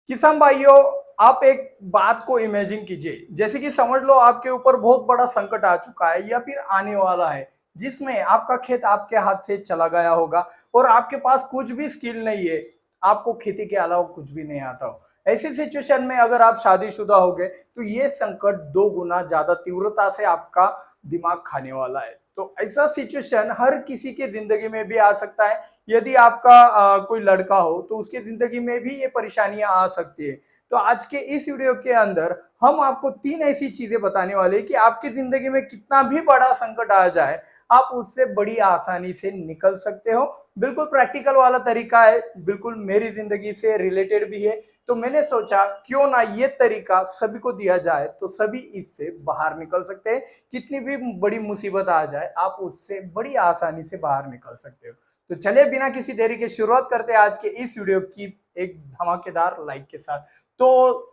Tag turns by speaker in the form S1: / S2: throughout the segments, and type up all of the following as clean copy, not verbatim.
S1: किसान भाइयों, आप एक बात को इमेजिन कीजिए। जैसे कि समझ लो आपके ऊपर बहुत बड़ा संकट आ चुका है या फिर आने वाला है, जिसमें आपका खेत आपके हाथ से चला गया होगा और आपके पास कुछ भी स्किल नहीं है। आपको खेती के अलावा कुछ भी नहीं आता हो। ऐसी सिचुएशन में अगर आप शादीशुदा होगे तो ये संकट दो गुना ज्यादा तीव्रता से आपका दिमाग खाने वाला है। तो ऐसा सिचुएशन हर किसी के जिंदगी में भी आ सकता है। यदि आपका कोई लड़का हो तो उसकी जिंदगी में भी ये परेशानियां आ सकती है। तो आज के इस वीडियो के अंदर हम आपको तीन ऐसी चीजें बताने वाले हैं कि आपकी जिंदगी में कितना भी बड़ा संकट आ जाए, आप उससे बड़ी आसानी से निकल सकते हो। बिल्कुल प्रैक्टिकल वाला तरीका है, बिल्कुल मेरी जिंदगी से रिलेटेड भी है। तो मैंने सोचा क्यों ना ये तरीका सभी को दिया जाए तो सभी इससे बाहर निकल सकते हैं। कितनी भी बड़ी मुसीबत आ जाए आप उससे बड़ी आसानी से बाहर निकल सकते हो। तो चलिए बिना किसी देरी के शुरुआत करते हैं आज के इस वीडियो की एक धमाकेदार लाइक के साथ। तो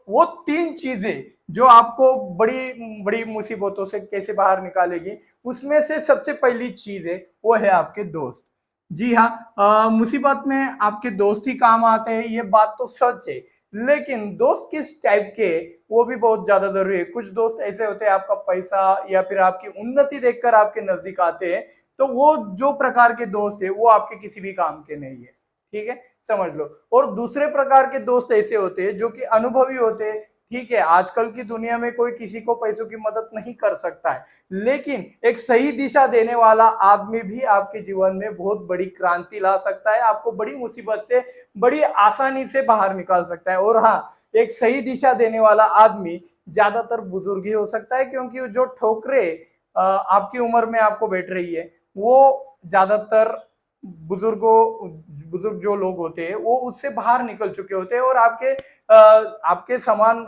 S1: वो तीन चीजें जो आपको बड़ी बड़ी मुसीबतों से कैसे बाहर निकालेगी, उसमें से सबसे पहली चीज है वो है आपके दोस्त। जी हाँ, मुसीबत में आपके दोस्त ही काम आते हैं, ये बात तो सच है। लेकिन दोस्त किस टाइप के, वो भी बहुत ज्यादा जरूरी है। कुछ दोस्त ऐसे होते हैं आपका पैसा या फिर आपकी उन्नति देखकर आपके नजदीक आते हैं, तो वो जो प्रकार के दोस्त है वो आपके किसी भी काम के नहीं है। ठीक है, समझ लो। और दूसरे प्रकार के दोस्त ऐसे होते हैं जो कि अनुभवी होते हैं। ठीक है, आजकल की दुनिया में कोई किसी को पैसों की मदद नहीं कर सकता है, लेकिन एक सही दिशा देने वाला आदमी भी आपके जीवन में बहुत बड़ी क्रांति ला सकता है, आपको बड़ी मुसीबत से बड़ी आसानी से बाहर निकाल सकता है। और हाँ, एक सही दिशा देने वाला आदमी ज्यादातर बुजुर्ग ही हो सकता है, क्योंकि जो ठोकरें आपकी उम्र में आपको बैठ रही है वो ज्यादातर बुजुर्गों बुजुर्ग जो लोग होते हैं वो उससे बाहर निकल चुके होते हैं। और आपके समान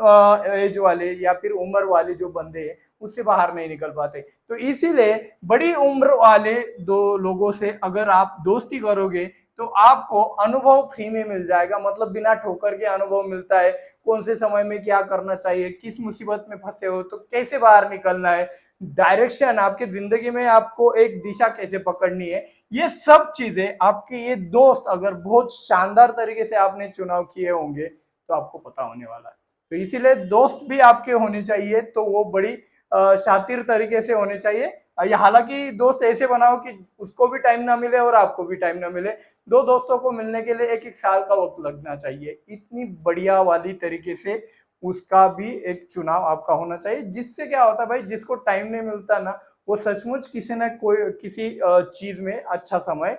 S1: एज वाले या फिर उम्र वाले जो बंदे हैं उससे बाहर नहीं निकल पाते। तो इसीलिए बड़ी उम्र वाले दो लोगों से अगर आप दोस्ती करोगे तो आपको अनुभव फ्री में मिल जाएगा, मतलब बिना ठोकर के अनुभव मिलता है। कौन से समय में क्या करना चाहिए, किस मुसीबत में फंसे हो तो कैसे बाहर निकलना है, डायरेक्शन आपकी जिंदगी में आपको एक दिशा कैसे पकड़नी है, ये सब चीजें आपके ये दोस्त अगर बहुत शानदार तरीके से आपने चुनाव किए होंगे तो आपको पता होने वाला है। तो इसीलिए दोस्त भी आपके होने चाहिए, तो वो बड़ी शातिर तरीके से होने चाहिए। हालांकि दोस्त ऐसे बनाओ कि उसको भी टाइम ना मिले और आपको भी टाइम ना मिले। दो दोस्तों को मिलने के लिए एक एक साल का वक्त लगना चाहिए, इतनी बढ़िया वाली तरीके से उसका भी एक चुनाव आपका होना चाहिए। जिससे क्या होता है भाई, जिसको टाइम नहीं मिलता ना, वो सचमुच किसी न कोई किसी चीज में अच्छा समय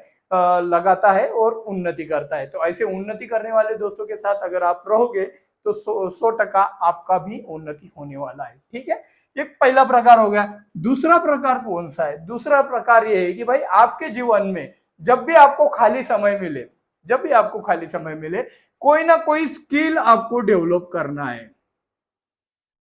S1: लगाता है और उन्नति करता है। तो ऐसे उन्नति करने वाले दोस्तों के साथ अगर आप रहोगे तो 100% आपका भी उन्नति होने वाला है। ठीक है, ये पहला प्रकार हो गया। दूसरा प्रकार कौन सा है? दूसरा प्रकार ये है कि भाई आपके जीवन में जब भी आपको खाली समय मिले, जब भी आपको खाली समय मिले, कोई ना कोई स्किल आपको डेवलप करना है।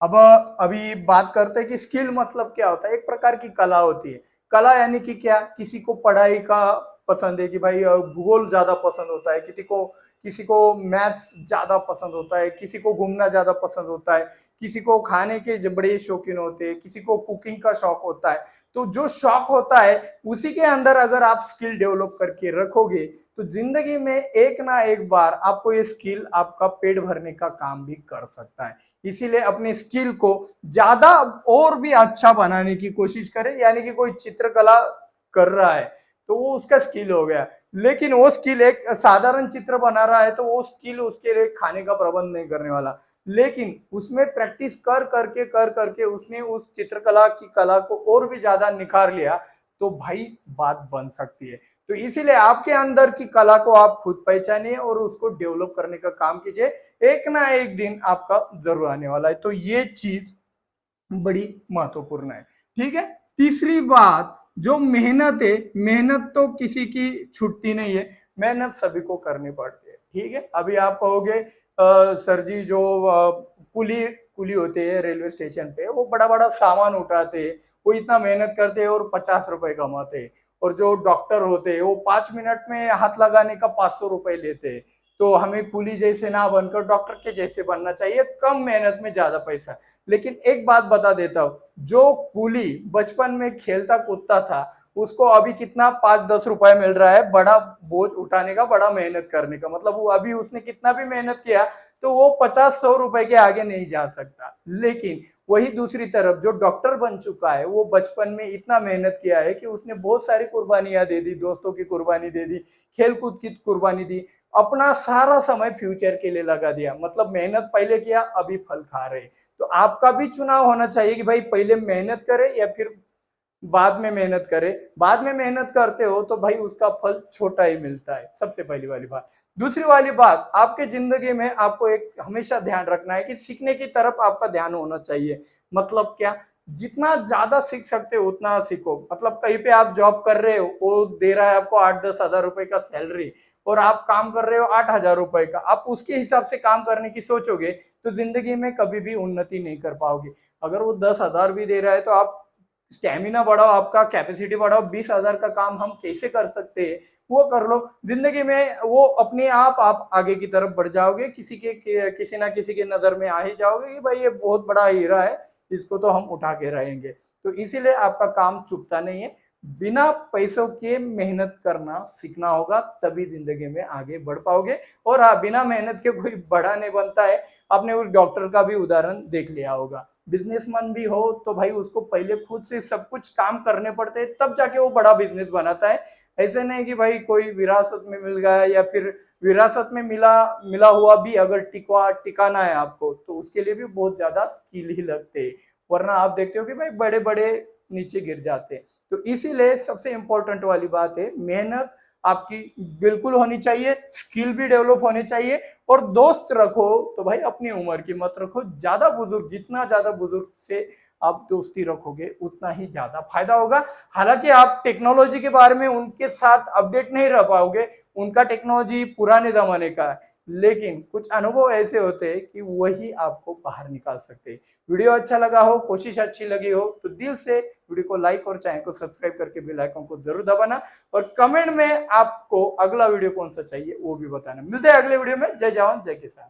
S1: अब अभी बात करते हैं कि स्किल मतलब क्या होता है। एक प्रकार की कला होती है। कला यानी कि क्या, किसी को पढ़ाई का पसंद है कि भाई भूगोल ज्यादा पसंद होता है, किसी को मैथ्स ज्यादा पसंद होता है, किसी को घूमना ज्यादा पसंद होता है, किसी को खाने के बड़े शौकीन होते हैं, किसी को कुकिंग का शौक होता है। तो जो शौक होता है उसी के अंदर अगर आप स्किल डेवलप करके रखोगे तो जिंदगी में एक ना एक बार आपको ये स्किल आपका पेट भरने का काम भी कर सकता है। इसीलिए अपनी स्किल को ज्यादा और भी अच्छा बनाने की कोशिश करें। यानी कि कोई चित्रकला कर रहा है तो वो उसका स्किल हो गया, लेकिन वो स्किल एक साधारण चित्र बना रहा है तो वो स्किल उसके लिए खाने का प्रबंध नहीं करने वाला। लेकिन उसमें प्रैक्टिस कर करके उसने उस चित्रकला की कला को और भी ज्यादा निखार लिया, तो भाई बात बन सकती है। तो इसीलिए आपके अंदर की कला को आप खुद पहचानिए और उसको डेवलप करने का काम कीजिए। एक ना एक दिन आपका जरूर आने वाला है। तो ये चीज बड़ी महत्वपूर्ण है। ठीक है, तीसरी बात, जो मेहनत है, मेहनत तो किसी की छुट्टी नहीं है, मेहनत सभी को करनी पड़ती है। ठीक है, अभी आप कहोगे सर जी जो कुली कुली होते हैं रेलवे स्टेशन पे, वो बड़ा बड़ा सामान उठाते हैं, वो इतना मेहनत करते हैं और 50 रुपए कमाते हैं। और जो डॉक्टर होते हैं वो 5 मिनट में हाथ लगाने का 500 रुपए लेते हैं। तो हमें कूली जैसे ना बनकर डॉक्टर के जैसे बनना चाहिए, कम मेहनत में ज्यादा पैसा। लेकिन एक बात बता देता हूँ, जो कूली बचपन में खेलता कूदता था, उसको अभी कितना 5-10 रुपए मिल रहा है बड़ा बोझ उठाने का, बड़ा मेहनत करने का। मतलब वो अभी उसने कितना भी मेहनत किया तो वो 50-100 रुपए के आगे नहीं जा सकता। लेकिन वही दूसरी तरफ जो डॉक्टर बन चुका है, वो बचपन में इतना मेहनत किया है कि उसने बहुत सारी कुर्बानियां दे दी, दोस्तों की कुर्बानी दे दी, खेल कूद की कुर्बानी दी, अपना सारा समय फ्यूचर के लिए लगा दिया। मतलब मेहनत पहले किया, अभी फल खा रहे। तो आपका भी चुनाव होना चाहिए कि भाई पहले मेहनत करे या फिर बाद में मेहनत करे। बाद में मेहनत करते हो तो भाई उसका फल छोटा ही मिलता है, सबसे पहली वाली बात। दूसरी वाली बात, आपके जिंदगी में आपको एक हमेशा ध्यान रखना है कि सीखने की तरफ आपका ध्यान होना चाहिए। मतलब क्या, जितना ज्यादा सीख सकते हो उतना सीखो। मतलब कहीं पे आप जॉब कर रहे हो, वो दे रहा है आपको 8-10 हजार रुपए का सैलरी, और आप काम कर रहे हो 8 हजार रुपए का, आप उसके हिसाब से काम करने की सोचोगे तो जिंदगी में कभी भी उन्नति नहीं कर पाओगे। अगर वो 10 हजार भी दे रहा है तो आप स्टेमिना बढ़ाओ, आपका कैपेसिटी बढ़ाओ, 20 हजार का काम हम कैसे कर सकते हैं वो कर लो। जिंदगी में वो अपने आप आगे की तरफ बढ़ जाओगे, किसी ना किसी की नजर में आ ही जाओगे कि भाई ये बहुत बड़ा हीरा है, इसको तो हम उठा के रहेंगे। तो इसीलिए आपका काम चुकता नहीं है, बिना पैसों के मेहनत करना सीखना होगा, तभी जिंदगी में आगे बढ़ पाओगे। और हाँ, बिना मेहनत के कोई बड़ा नहीं बनता है। आपने उस डॉक्टर का भी उदाहरण देख लिया होगा। बिजनेसमैन भी हो तो भाई उसको पहले खुद से सब कुछ काम करने पड़ते हैं, तब जाके वो बड़ा बिजनेस बनाता है। ऐसे नहीं कि भाई कोई विरासत में मिल गया, या फिर विरासत में मिला मिला हुआ भी अगर टिकाना है आपको, तो उसके लिए भी बहुत ज्यादा स्किल ही लगते हैं। वरना आप देखते हो कि भाई बड़े बड़े नीचे गिर जाते हैं। तो इसीलिए सबसे इंपॉर्टेंट वाली बात है, मेहनत आपकी बिल्कुल होनी चाहिए, स्किल भी डेवलप होनी चाहिए। और दोस्त रखो तो भाई अपनी उम्र की मत रखो, ज्यादा बुजुर्ग, जितना ज्यादा बुजुर्ग से आप दोस्ती रखोगे उतना ही ज्यादा फायदा होगा। हालांकि आप टेक्नोलॉजी के बारे में उनके साथ अपडेट नहीं रह पाओगे, उनका टेक्नोलॉजी पुराने जमाने का है, लेकिन कुछ अनुभव ऐसे होते हैं कि वही आपको बाहर निकाल सकते हैं। वीडियो अच्छा लगा हो, कोशिश अच्छी लगी हो तो दिल से वीडियो को लाइक और चैनल को सब्सक्राइब करके बेल आइकन को जरूर दबाना। और कमेंट में आपको अगला वीडियो कौन सा चाहिए वो भी बताना। मिलते हैं अगले वीडियो में। जय जवान जय किसान।